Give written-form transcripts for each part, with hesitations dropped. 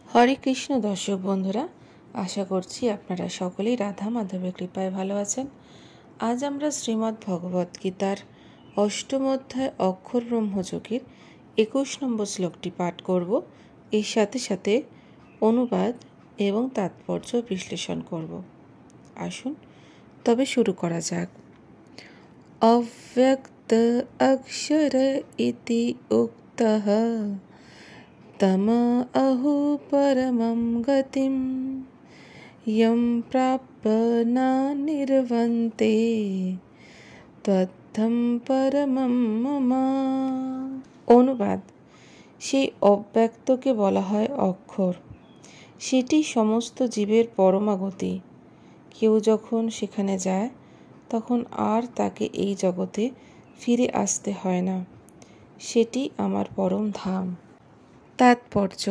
হরে কৃষ্ণ দর্শক বন্ধুরা, আশা করছি আপনারা সকলেই রাধা মাধবের কৃপায় ভালো আছেন। আজ আমরা শ্রীমদ্ ভগবত গীতার ৮ম অধ্যায় অক্ষর ব্রহ্মযোগের ২১ নম্বর শ্লোকটি পাঠ করব। এর সাথে সাথে অনুবাদ এবং তাৎপর্য বিশ্লেষণ করব। আসুন তবে শুরু করা যাক। অব্যক্ত অক্ষর ইতি উক্তঃ তম আহু পরমং গতিম ইয়ং প্রাপ্য না নির্বন্তে তদ্ধং পরমং মম। অনুবাদ: সেই অব্যক্তকে বলা হয় অক্ষর। সেটি সমস্ত জীবের পরমাগতি। কেউ যখন সেখানে যায় তখন আর তাকে এই জগতে ফিরে আসতে হয় না। সেটি আমার পরম ধাম। তাৎপর্য: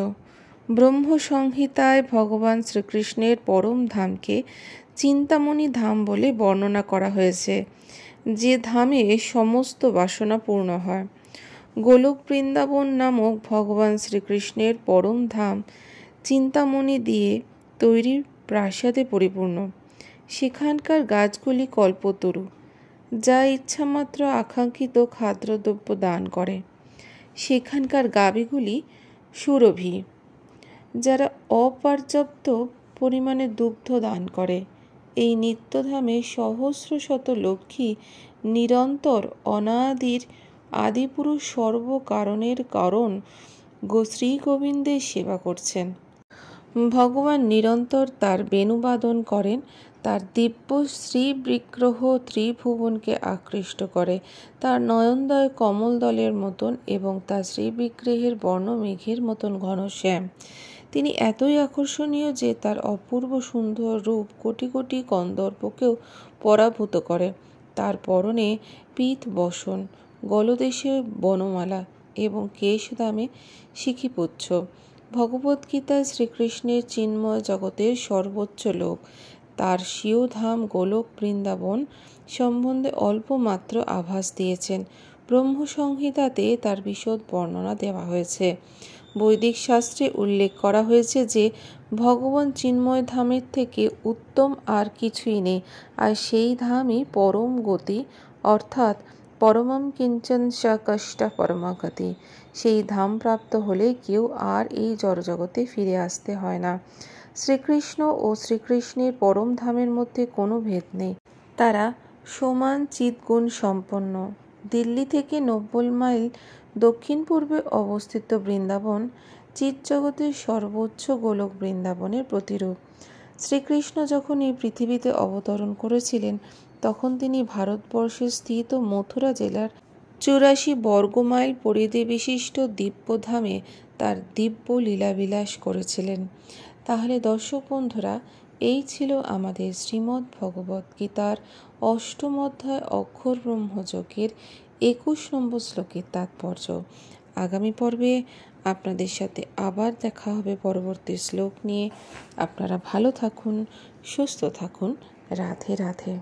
ব্রহ্মসংহিতায় ভগবান শ্রীকৃষ্ণের পরম ধামকে চিন্তামণি ধাম বলে বর্ণনা করা হয়েছে, যে ধামে সমস্ত বাসনা পূর্ণ হয়। গোলক বৃন্দাবন নামক ভগবান শ্রীকৃষ্ণের পরম ধাম চিন্তামণি দিয়ে তৈরি প্রাসাদে পরিপূর্ণ। সেখানকার গাছগুলি কল্পতরু, যা ইচ্ছামাত্র আকাঙ্ক্ষিত খাদ্যদ্রব্য দান করে। সেখানকার গাভীগুলি সুরভি, যারা অপর্যাপ্ত পরিমাণে দুগ্ধ দান করে। এই নিত্যধামে সহস্র শত লক্ষ্মী নিরন্তর অনাদির আদিপুরুষ সর্বকারণের কারণ শ্রী গোবিন্দের সেবা করছেন। ভগবান নিরন্তর তার বেণুবাদন করেন। তার দিব্য শ্রীবিগ্রহ ত্রিভুবনকে আকৃষ্ট করে। তার নয়নদয় কমলদলের মতন এবং তার শ্রীবিগ্রহের বর্ণ মেঘের মতন ঘনশ্যাম। তিনি এতই আকর্ষণীয় যে তার অপূর্ব সুন্দর রূপ কোটি কোটি কন্দর্পকেও পরাভূত করে। তার পরনে পীত বসন, গলদেশে বনমালা এবং কেশদামে শিখিপুচ্ছ। ভগবদ্গীতায় শ্রীকৃষ্ণের চিন্ময় জগতের সর্বোচ্চ লোক, তার স্বীয় ধাম গোলক বৃন্দাবন সম্বন্ধে অল্প মাত্র আভাস দিয়েছেন। ব্রহ্মসংহিতাতে তার বিশদ বর্ণনা দেওয়া হয়েছে। বৈদিক শাস্ত্রে উল্লেখ করা হয়েছে যে ভগবান চিন্ময় ধামের থেকে উত্তম আর কিছুই নেই, আর সেই ধামই পরম গতি, অর্থাৎ পরমম কিঞ্চন স কষ্ট পরমাগতি। সেই ধাম প্রাপ্ত হলে কেউ আর এই জড়জগতে ফিরে আসতে হয় না। শ্রীকৃষ্ণ ও শ্রীকৃষ্ণের পরম ধামের মধ্যে কোনো ভেদ নেই, তারা সমান চিৎগুণ সম্পন্ন। দিল্লি থেকে ৯০ মাইল দক্ষিণ পূর্বে অবস্থিত বৃন্দাবন চিৎজগতের সর্বোচ্চ গোলক বৃন্দাবনের প্রতিরূপ। শ্রীকৃষ্ণ যখন এই পৃথিবীতে অবতরণ করেছিলেন তখন তিনি ভারতবর্ষে স্থিত মথুরা জেলার ৮৪ বর্গমাইল পরিধি বিশিষ্ট দিব্যধামে তার দিব্য লীলাবিলাস করেছিলেন। তাহলে দর্শক বন্ধুরা, এই ছিল আমাদের শ্রীমদ্ ভগবত গীতার ৮ম অধ্যায় অক্ষর ব্রহ্মযোগের ২১ নম্বর শ্লোকের তাৎপর্য। আগামী পর্বে আপনাদের সাথে আবার দেখা হবে পরবর্তী শ্লোক নিয়ে। আপনারা ভালো থাকুন, সুস্থ থাকুন। রাধে রাধে।